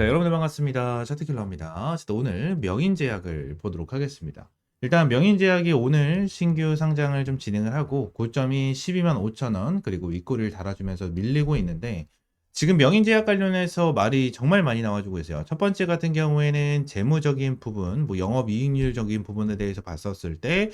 자, 여러분들 반갑습니다. 차트킬러입니다. 오늘 명인제약을 보도록 하겠습니다. 일단 명인제약이 오늘 신규 상장을 좀 진행을 하고 고점이 12만 5천 원 그리고 윗꼬리를 달아주면서 밀리고 있는데 지금 명인제약 관련해서 말이 정말 많이 나와주고 있어요. 첫 번째 같은 경우에는 재무적인 부분, 뭐 영업이익률적인 부분에 대해서 봤었을 때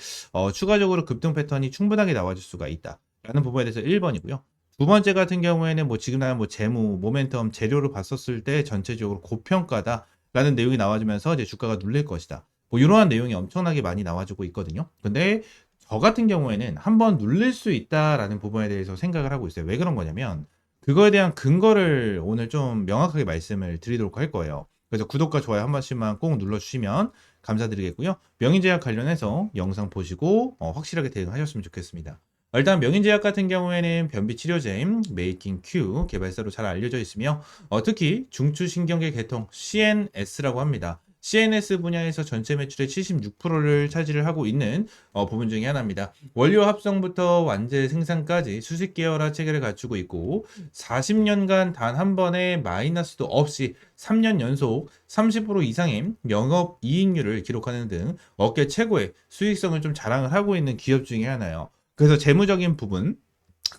추가적으로 급등 패턴이 충분하게 나와줄 수가 있다. 라는 부분에 대해서 1번이고요. 두 번째 같은 경우에는 뭐 지금 나는 뭐 재무, 모멘텀, 재료를 봤었을 때 전체적으로 고평가다라는 내용이 나와주면서 이제 주가가 눌릴 것이다. 뭐 이러한 내용이 엄청나게 많이 나와주고 있거든요. 근데 저 같은 경우에는 한번 눌릴 수 있다라는 부분에 대해서 생각을 하고 있어요. 왜 그런 거냐면 그거에 대한 근거를 오늘 좀 명확하게 말씀을 드리도록 할 거예요. 그래서 구독과 좋아요 한 번씩만 꼭 눌러주시면 감사드리겠고요. 명인제약 관련해서 영상 보시고 확실하게 대응하셨으면 좋겠습니다. 일단 명인제약 같은 경우에는 변비치료제 메이킹 Q 개발사로 잘 알려져 있으며 특히 중추신경계 계통 CNS라고 합니다. CNS 분야에서 전체 매출의 76%를 차지를 하고 있는 부분 중에 하나입니다. 원료 합성부터 완제 생산까지 수십 계열화 체계를 갖추고 있고 40년간 단 한 번의 마이너스도 없이 3년 연속 30% 이상의 영업 이익률을 기록하는 등 업계 최고의 수익성을 좀 자랑을 하고 있는 기업 중에 하나예요. 그래서 재무적인 부분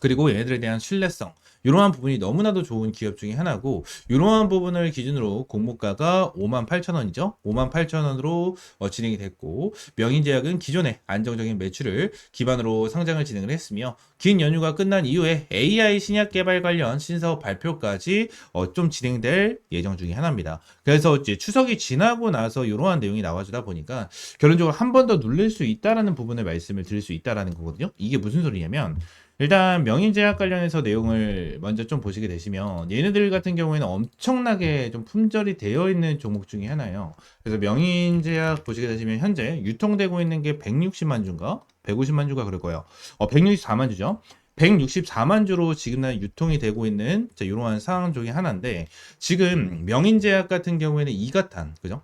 그리고 얘네들에 대한 신뢰성 이러한 부분이 너무나도 좋은 기업 중에 하나고 이러한 부분을 기준으로 공모가가 58,000원이죠. 58,000원으로 진행이 됐고 명인제약은 기존의 안정적인 매출을 기반으로 상장을 진행을 했으며 긴 연휴가 끝난 이후에 AI 신약 개발 관련 신사업 발표까지 좀 진행될 예정 중에 하나입니다. 그래서 이제 추석이 지나고 나서 이러한 내용이 나와주다 보니까 결론적으로 한 번 더 눌릴 수 있다라는 부분을 말씀을 드릴 수 있다라는 거거든요. 이게 무슨 소리냐면 일단 명인제약 관련해서 내용을 먼저 좀 보시게 되시면 얘네들 같은 경우에는 엄청나게 좀 품절이 되어 있는 종목 중에 하나예요. 그래서 명인제약 보시게 되시면 현재 유통되고 있는 게 160만 주인가? 150만 주가 그럴 거예요. 164만 주죠. 164만 주로 지금 난 유통이 되고 있는 이러한 상황 중에 하나인데 지금 명인제약 같은 경우에는 이가탄 그죠?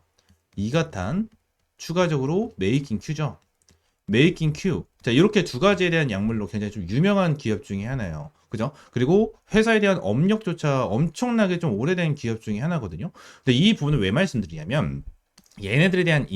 이가탄 추가적으로 메이킹 큐죠. 메이킹 큐. 자, 이렇게 두 가지에 대한 약물로 굉장히 좀 유명한 기업 중에 하나예요. 그죠? 그리고 회사에 대한 업력조차 엄청나게 좀 오래된 기업 중에 하나거든요. 근데 이 부분을 왜 말씀드리냐면 얘네들에 대한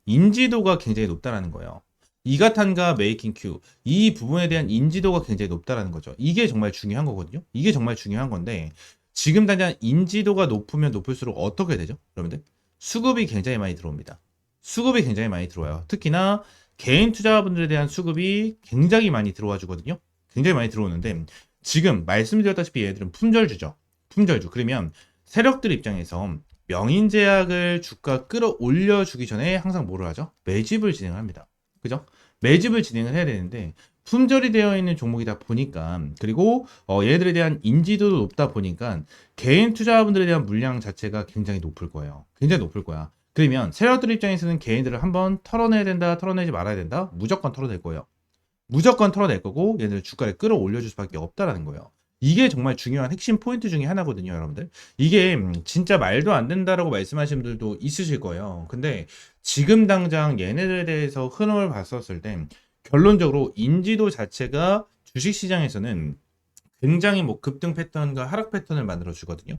인지도가 굉장히 높다라는 거예요. 이가탄과 메이킹 큐. 이 부분에 대한 인지도가 굉장히 높다라는 거죠. 이게 정말 중요한 거거든요. 이게 정말 중요한 건데 지금 당장 인지도가 높으면 높을수록 어떻게 되죠? 여러분들? 수급이 굉장히 많이 들어옵니다. 수급이 굉장히 많이 들어와요. 특히나 개인 투자자분들에 대한 수급이 굉장히 많이 들어와 주거든요. 굉장히 많이 들어오는데 지금 말씀드렸다시피 얘들은 품절주죠. 품절주. 그러면 세력들 입장에서 명인제약을 주가 끌어올려 주기 전에 항상 뭐를 하죠? 매집을 진행합니다. 그죠? 매집을 진행을 해야 되는데 품절이 되어 있는 종목이다 보니까 그리고 얘들에 대한 인지도도 높다 보니까 개인 투자자분들에 대한 물량 자체가 굉장히 높을 거예요. 굉장히 높을 거야. 그러면 세력들 입장에서는 개인들을 한번 털어내야 된다, 털어내지 말아야 된다, 무조건 털어낼 거예요. 무조건 털어낼 거고 얘네들 주가를 끌어올려줄 수밖에 없다라는 거예요. 이게 정말 중요한 핵심 포인트 중에 하나거든요, 여러분들. 이게 진짜 말도 안 된다라고 말씀하시는 분들도 있으실 거예요. 근데 지금 당장 얘네들에 대해서 흐름을 봤었을 때 결론적으로 인지도 자체가 주식시장에서는 굉장히 뭐 급등 패턴과 하락 패턴을 만들어 주거든요.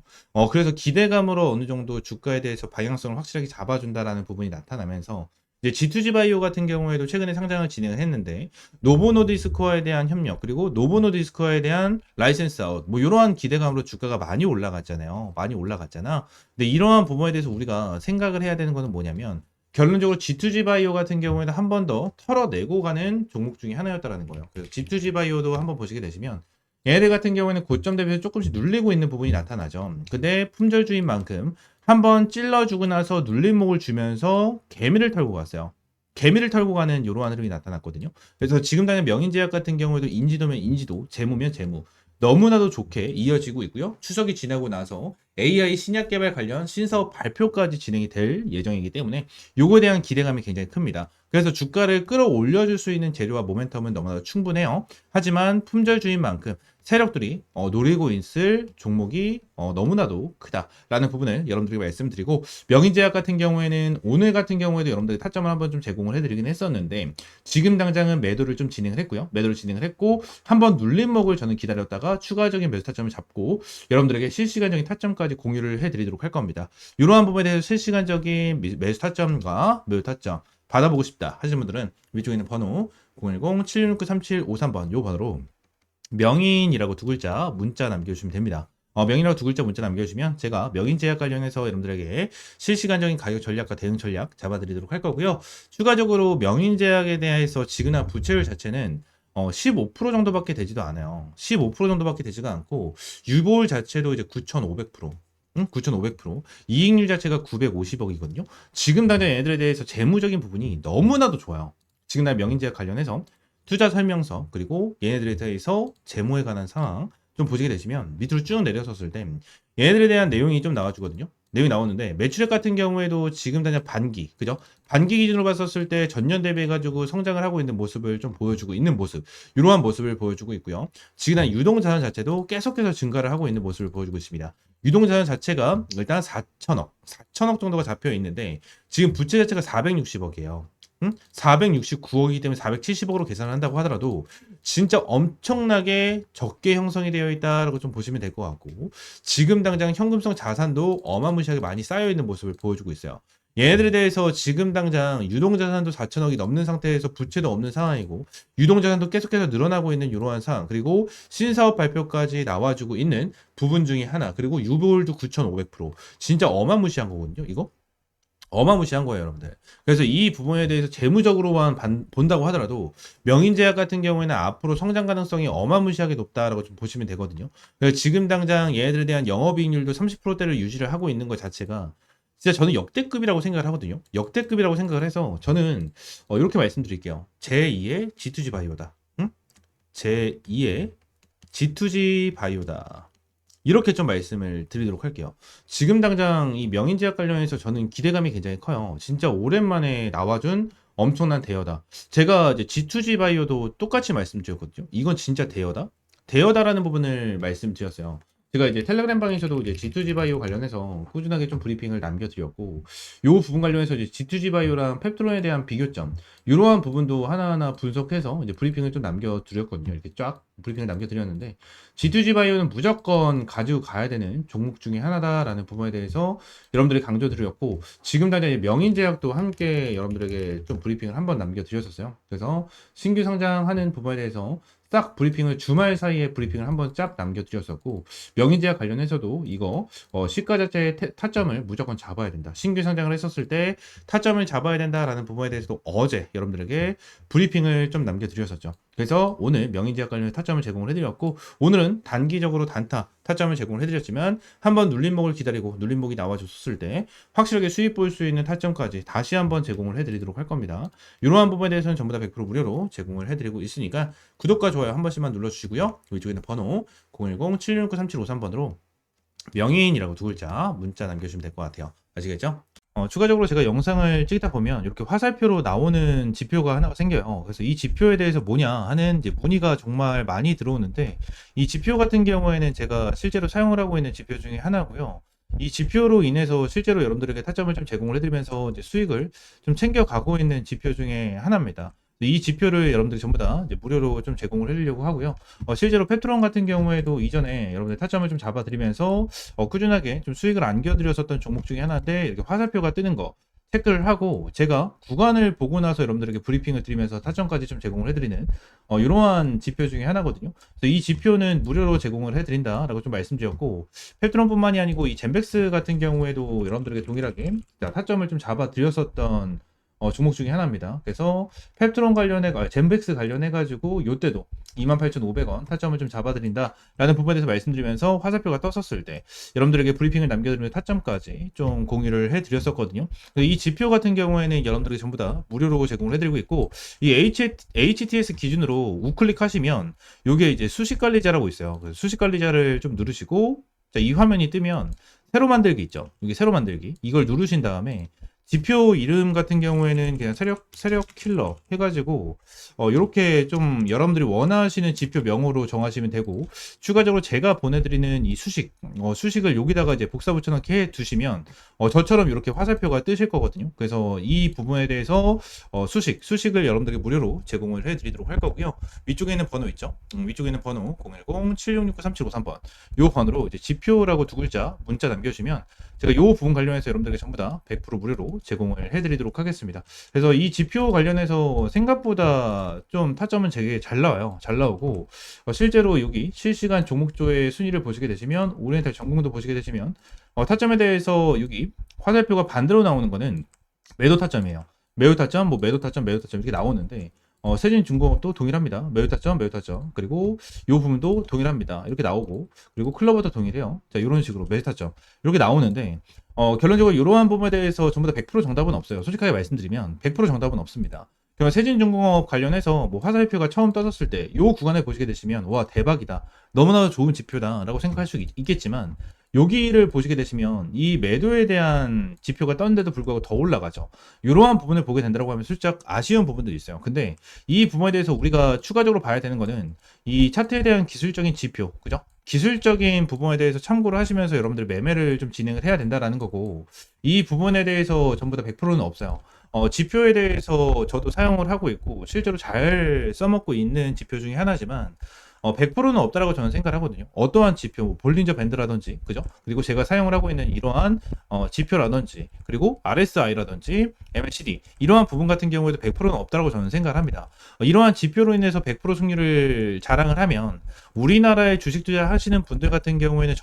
그래서 기대감으로 어느 정도 주가에 대해서 방향성을 확실하게 잡아준다라는 부분이 나타나면서 이제 G2G 바이오 같은 경우에도 최근에 상장을 진행을 했는데 노보노디스코어에 대한 협력 그리고 노보노디스코어에 대한 라이센스 아웃 뭐 이러한 기대감으로 주가가 많이 올라갔잖아요. 많이 올라갔잖아. 근데 이러한 부분에 대해서 우리가 생각을 해야 되는 거는 뭐냐면 결론적으로 G2G 바이오 같은 경우에는 한 번 더 털어내고 가는 종목 중에 하나였다라는 거예요. 그래서 G2G 바이오도 한번 보시게 되시면 얘네들 같은 경우에는 고점 대비해서 조금씩 눌리고 있는 부분이 나타나죠. 근데 품절주인 만큼 한번 찔러주고 나서 눌림목을 주면서 개미를 털고 갔어요. 개미를 털고 가는 이러한 흐름이 나타났거든요. 그래서 지금 당장 명인제약 같은 경우에도 인지도면 인지도, 재무면 재무 너무나도 좋게 이어지고 있고요. 추석이 지나고 나서 AI 신약 개발 관련 신사업 발표까지 진행이 될 예정이기 때문에 요거에 대한 기대감이 굉장히 큽니다. 그래서 주가를 끌어올려줄 수 있는 재료와 모멘텀은 너무나 충분해요. 하지만 품절주인 만큼 세력들이 노리고 있을 종목이 너무나도 크다라는 부분을 여러분들에게 말씀드리고, 명인제약 같은 경우에는 오늘 같은 경우에도 여러분들이 타점을 한번 좀 제공을 해드리긴 했었는데, 지금 당장은 매도를 좀 진행을 했고요. 매도를 진행을 했고 한번 눌림목을 저는 기다렸다가 추가적인 매수 타점을 잡고 여러분들에게 실시간적인 타점까지 공유를 해드리도록 할 겁니다. 이러한 부분에 대해서 실시간적인 매수 타점과 매도 타점 받아보고 싶다 하시는 분들은 위쪽에 있는 번호 010-7669-3753번 요 번호로 명인이라고 두 글자 문자 남겨주시면 됩니다. 명인이라고 두 글자 문자 남겨주시면 제가 명인제약 관련해서 여러분들에게 실시간적인 가격 전략과 대응 전략 잡아드리도록 할 거고요. 추가적으로 명인제약에 대해서 지급한 부채율 자체는 15% 정도밖에 되지도 않아요. 15% 정도밖에 되지가 않고 유보율 자체도 이제 9,500%. 9,500%. 이익률 자체가 950억이거든요. 지금 당장 얘네들에 대해서 재무적인 부분이 너무나도 좋아요. 지금 날 명인제약 관련해서 투자 설명서 그리고 얘네들에 대해서 재무에 관한 상황 좀 보시게 되시면 밑으로 쭉 내려섰을 때 얘네들에 대한 내용이 좀 나와주거든요. 내용이 나오는데 매출액 같은 경우에도 지금 당장 반기, 그죠? 반기 기준으로 봤었을 때 전년 대비해가지고 성장을 하고 있는 모습을 좀 보여주고 있는 모습, 이러한 모습을 보여주고 있고요. 지금 유동자산 자체도 계속해서 증가를 하고 있는 모습을 보여주고 있습니다. 유동자산 자체가 일단 4천억 정도가 잡혀 있는데 지금 부채 자체가 460억이에요. 469억이기 때문에 470억으로 계산을 한다고 하더라도 진짜 엄청나게 적게 형성이 되어 있다라고 좀 보시면 될 것 같고, 지금 당장 현금성 자산도 어마무시하게 많이 쌓여 있는 모습을 보여주고 있어요. 얘네들에 대해서 지금 당장 유동자산도 4천억이 넘는 상태에서 부채도 없는 상황이고 유동자산도 계속해서 늘어나고 있는 이러한 상황, 그리고 신사업 발표까지 나와주고 있는 부분 중에 하나, 그리고 유보율도 9,500%. 진짜 어마무시한 거거든요 이거. 어마무시한 거예요, 여러분들. 그래서 이 부분에 대해서 재무적으로만 본다고 하더라도 명인제약 같은 경우에는 앞으로 성장 가능성이 어마무시하게 높다라고 좀 보시면 되거든요. 그래서 지금 당장 얘네들에 대한 영업이익률도 30%대를 유지를 하고 있는 것 자체가 진짜 저는 역대급이라고 생각을 하거든요. 역대급이라고 생각을 해서 저는 이렇게 말씀드릴게요. 제2의 G2G 바이오다. 응? 제2의 G2G 바이오다. 이렇게 좀 말씀을 드리도록 할게요. 지금 당장 이 명인제약 관련해서 저는 기대감이 굉장히 커요. 진짜 오랜만에 나와준 엄청난 대여다. 제가 이제 G2G 바이오도 똑같이 말씀드렸거든요. 이건 진짜 대여다? 대여다라는 부분을 말씀드렸어요. 제가 이제 텔레그램 방에서도 이제 G2G 바이오 관련해서 꾸준하게 좀 브리핑을 남겨드렸고, 요 부분 관련해서 이제 G2G 바이오랑 펩트론에 대한 비교점, 이러한 부분도 하나하나 분석해서 이제 브리핑을 좀 남겨드렸거든요. 이렇게 쫙 브리핑을 남겨드렸는데, G2G 바이오는 무조건 가지고 가야 되는 종목 중에 하나다라는 부분에 대해서 여러분들이 강조드렸고, 지금 당장 명인제약도 함께 여러분들에게 좀 브리핑을 한번 남겨드렸었어요. 그래서 신규 상장하는 부분에 대해서 딱 브리핑을 주말 사이에 브리핑을 한번 쫙 남겨드렸었고, 명인제약 관련해서도 이거 시가 자체의 타점을 무조건 잡아야 된다. 신규 상장을 했었을 때 타점을 잡아야 된다라는 부분에 대해서도 어제 여러분들에게 브리핑을 좀 남겨드렸었죠. 그래서 오늘 명인제약 관련해서 타점을 제공을 해드렸고, 오늘은 단기적으로 단타 타점을 제공을 해드렸지만 한번 눌림목을 기다리고 눌림목이 나와줬을 때 확실하게 수익 볼 수 있는 타점까지 다시 한번 제공을 해드리도록 할 겁니다. 이러한 부분에 대해서는 전부 다 100% 무료로 제공을 해드리고 있으니까 구독과 좋아요 한 번씩만 눌러주시고요. 이쪽에 있는 번호 010-769-3753번으로 명인이라고 두 글자 문자 남겨주시면 될 것 같아요. 아시겠죠? 추가적으로 제가 영상을 찍다 보면 이렇게 화살표로 나오는 지표가 하나가 생겨요. 그래서 이 지표에 대해서 뭐냐 하는 이제 문의가 정말 많이 들어오는데, 이 지표 같은 경우에는 제가 실제로 사용을 하고 있는 지표 중에 하나고요. 이 지표로 인해서 실제로 여러분들에게 타점을 좀 제공을 해드리면서 이제 수익을 좀 챙겨가고 있는 지표 중에 하나입니다. 이 지표를 여러분들이 전부 다 이제 무료로 좀 제공을 해드리려고 하고요. 실제로 펩트론 같은 경우에도 이전에 여러분들 타점을 좀 잡아드리면서 꾸준하게 좀 수익을 안겨드렸었던 종목 중에 하나인데, 이렇게 화살표가 뜨는 거 체크를 하고 제가 구간을 보고 나서 여러분들에게 브리핑을 드리면서 타점까지 좀 제공을 해드리는 이러한 지표 중에 하나거든요. 그래서 이 지표는 무료로 제공을 해드린다라고 좀 말씀드렸고, 펩트론뿐만이 아니고 이 젠백스 같은 경우에도 여러분들에게 동일하게 타점을 좀 잡아드렸었던 종목 중에 하나입니다. 그래서 펩트론 젠백스 관련해가지고 요때도 28,500원 타점을 좀 잡아드린다 라는 부분에 대해서 말씀드리면서 화살표가 떴었을 때 여러분들에게 브리핑을 남겨드리는 타점까지 좀 공유를 해드렸었거든요. 이 지표 같은 경우에는 여러분들에게 전부 다 무료로 제공을 해드리고 있고, 이 HTS 기준으로 우클릭 하시면 요게 이제 수식관리자라고 있어요. 그래서 수식관리자를 좀 누르시고, 자, 이 화면이 뜨면 새로 만들기 있죠. 여기 새로 만들기, 이걸 누르신 다음에 지표 이름 같은 경우에는 그냥 세력 킬러 해가지고 이렇게 좀 여러분들이 원하시는 지표 명으로 정하시면 되고, 추가적으로 제가 보내드리는 이 수식을 여기다가 이제 복사 붙여넣기 해 두시면 저처럼 이렇게 화살표가 뜨실 거거든요. 그래서 이 부분에 대해서 수식을 여러분들에게 무료로 제공을 해드리도록 할 거고요. 위쪽에 있는 번호 있죠? 위쪽에 있는 번호 010-7669-3753번 요 번호로 이제 지표라고 두 글자 문자 남겨주시면 제가 요 부분 관련해서 여러분들에게 전부 다 100% 무료로 제공을 해드리도록 하겠습니다. 그래서 이 지표 관련해서 생각보다 좀 타점은 되게 잘 나와요. 잘 나오고 실제로 여기 실시간 종목조의 순위를 보시게 되시면, 오리엔탈 전공도 보시게 되시면 타점에 대해서 여기 화살표가 반대로 나오는 거는 매도 타점이에요. 매도 타점, 매도 타점, 매도 타점 이렇게 나오는데 세진중공업도 동일합니다. 매도 타점, 매도 타점. 그리고 이 부분도 동일합니다. 이렇게 나오고, 그리고 클로버도 동일해요. 자, 이런 식으로 매도 타점 이렇게 나오는데 결론적으로 이러한 부분에 대해서 전부 다 100% 정답은 없어요. 솔직하게 말씀드리면 100% 정답은 없습니다. 그러면 세진중공업 관련해서 화살표가 처음 떠졌을 때 이 구간에 보시게 되시면 와 대박이다, 너무나 좋은 지표다라고 생각할 수 있겠지만, 여기를 보시게 되시면 이 매도에 대한 지표가 떴는데도 불구하고 더 올라가죠. 이러한 부분을 보게 된다고 하면 살짝 아쉬운 부분도 있어요. 근데 이 부분에 대해서 우리가 추가적으로 봐야 되는 거는 이 차트에 대한 기술적인 지표, 그죠? 기술적인 부분에 대해서 참고를 하시면서 여러분들 매매를 좀 진행을 해야 된다라는 거고, 이 부분에 대해서 전부 다 100%는 없어요. 지표에 대해서 저도 사용을 하고 있고 실제로 잘 써먹고 있는 지표 중에 하나지만 100%는 없다라고 저는 생각을 하거든요. 어떠한 지표, 볼린저 밴드라든지, 그죠? 그리고 제가 사용을 하고 있는 이러한 지표라든지, 그리고 RSI라든지, MACD 이러한 부분 같은 경우에도 100%는 없다라고 저는 생각을 합니다. 이러한 지표로 인해서 100% 승률을 자랑을 하면 우리나라에 주식 투자하시는 분들 같은 경우에는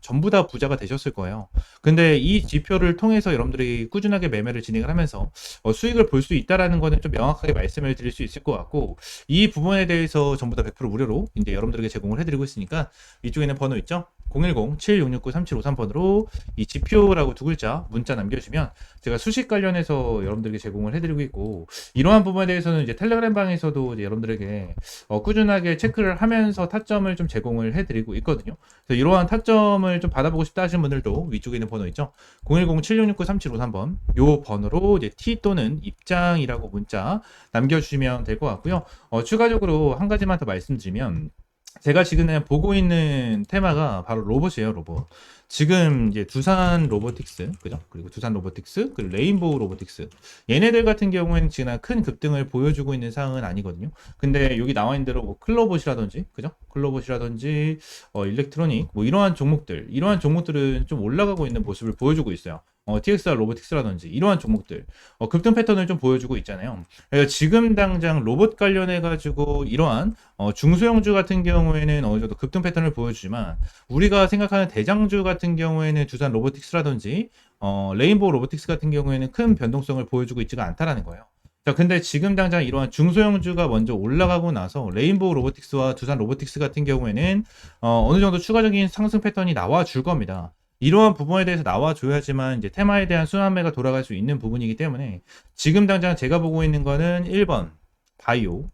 전부 다 부자가 되셨을 거예요. 근데 이 지표를 통해서 여러분들이 꾸준하게 매매를 진행을 하면서 수익을 볼 수 있다라는 거는 좀 명확하게 말씀을 드릴 수 있을 것 같고, 이 부분에 대해서 전부 다 100% 무료로 이제 여러분들에게 제공을 해드리고 있으니까 위쪽에 있는 번호 있죠? 010-7669-3753번으로 이 지표라고 두 글자 문자 남겨주시면 제가 수식 관련해서 여러분들에게 제공을 해드리고 있고, 이러한 부분에 대해서는 이제 텔레그램 방에서도 이제 여러분들에게 꾸준하게 체크를 하면서 타점을 좀 제공을 해드리고 있거든요. 그래서 이러한 타점을 좀 받아보고 싶다 하시는 분들도 위쪽에 있는 번호 있죠? 010-7669-3753번 요 번호로 이제 T 또는 입장이라고 문자 남겨주시면 될 것 같고요. 추가적으로 한 가지만 더 말씀드리면, 제가 지금 보고 있는 테마가 바로 로봇이에요, 로봇. 지금 이제 두산 로보틱스, 그죠? 그리고 두산 로보틱스, 그리고 레인보우 로보틱스. 얘네들 같은 경우에는 지금 큰 급등을 보여주고 있는 상황은 아니거든요. 근데 여기 나와 있는 대로 클로봇이라든지, 그죠? 클로봇이라든지, 일렉트로닉, 이러한 종목들은 좀 올라가고 있는 모습을 보여주고 있어요. TXR 로보틱스라든지 이러한 종목들 급등 패턴을 좀 보여주고 있잖아요. 그래서 지금 당장 로봇 관련해 가지고 이러한 중소형주 같은 경우에는 어느 정도 급등 패턴을 보여주지만, 우리가 생각하는 대장주 같은 경우에는 두산 로보틱스라든지 레인보우 로보틱스 같은 경우에는 큰 변동성을 보여주고 있지가 않다라는 거예요. 자, 근데 지금 당장 이러한 중소형주가 먼저 올라가고 나서 레인보우 로보틱스와 두산 로보틱스 같은 경우에는 어느 정도 추가적인 상승 패턴이 나와 줄 겁니다. 이러한 부분에 대해서 나와줘야지만 이제 테마에 대한 순환매가 돌아갈 수 있는 부분이기 때문에, 지금 당장 제가 보고 있는 거는 1번 바이오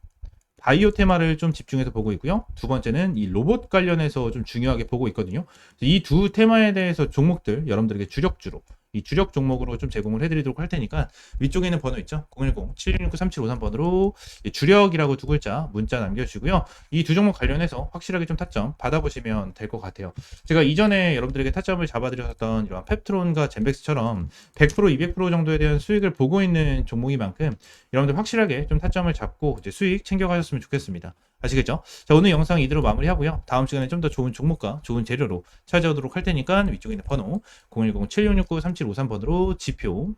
테마를 좀 집중해서 보고 있고요. 두 번째는 이 로봇 관련해서 좀 중요하게 보고 있거든요. 이 두 테마에 대해서 종목들 여러분들에게 주력주로, 이 주력 종목으로 좀 제공을 해드리도록 할 테니까 위쪽에 있는 번호 있죠? 010-7669-3753번으로 주력이라고 두 글자 문자 남겨주시고요. 이 두 종목 관련해서 확실하게 좀 타점 받아보시면 될 것 같아요. 제가 이전에 여러분들에게 타점을 잡아드렸던 이런 펩트론과 젠백스처럼 100%, 200% 정도에 대한 수익을 보고 있는 종목인 만큼 여러분들 확실하게 좀 타점을 잡고 이제 수익 챙겨가셨으면 좋겠습니다. 아시겠죠? 자, 오늘 영상 이대로 마무리하고요. 다음 시간에 좀 더 좋은 종목과 좋은 재료로 찾아오도록 할 테니까 위쪽에 있는 번호 010-7669-3753번으로 지표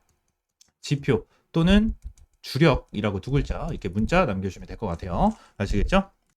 또는 주력이라고 두 글자 이렇게 문자 남겨주시면 될 것 같아요. 아시겠죠?